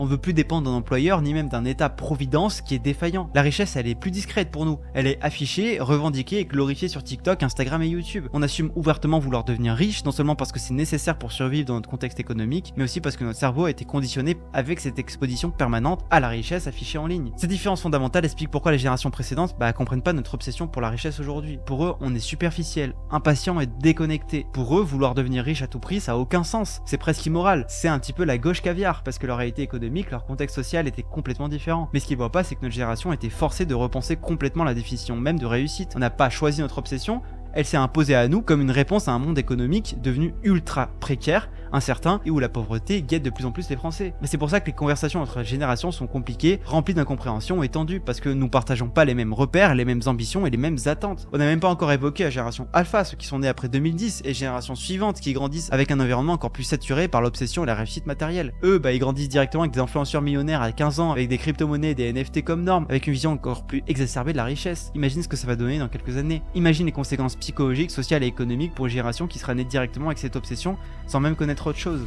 On veut plus dépendre d'un employeur ni même d'un état-providence qui est défaillant. La richesse, elle est plus discrète pour nous. Elle est affichée, revendiquée et glorifiée sur TikTok, Instagram et YouTube. On assume ouvertement vouloir devenir riche, non seulement parce que c'est nécessaire pour survivre dans notre contexte économique, mais aussi parce que notre cerveau a été conditionné avec cette exposition permanente à la richesse affichée en ligne. Ces différences fondamentales expliquent pourquoi les générations précédentes comprennent pas notre obsession pour la richesse aujourd'hui. Pour eux, on est superficiel, impatient et déconnecté. Pour eux, vouloir devenir riche à tout prix, ça a aucun sens. C'est presque immoral. C'est un petit peu la gauche caviar, parce que leur réalité économique, leur contexte social était complètement différent. Mais ce qu'ils voient pas, c'est que notre génération était forcée de repenser complètement la définition même de réussite. On n'a pas choisi notre obsession, elle s'est imposée à nous comme une réponse à un monde économique devenu ultra précaire, incertain et où la pauvreté guette de plus en plus les Français. Mais c'est pour ça que les conversations entre générations sont compliquées, remplies d'incompréhension et tendues, parce que nous partageons pas les mêmes repères, les mêmes ambitions et les mêmes attentes. On n'a même pas encore évoqué la génération alpha, ceux qui sont nés après 2010, et générations suivantes qui grandissent avec un environnement encore plus saturé par l'obsession et la réussite matérielle. Eux, ils grandissent directement avec des influenceurs millionnaires à 15 ans, avec des crypto-monnaies, des NFT comme norme, avec une vision encore plus exacerbée de la richesse. Imagine ce que ça va donner dans quelques années. Imagine les conséquences psychologiques, sociales et économiques pour une génération qui sera née directement avec cette obsession sans même connaître autre chose.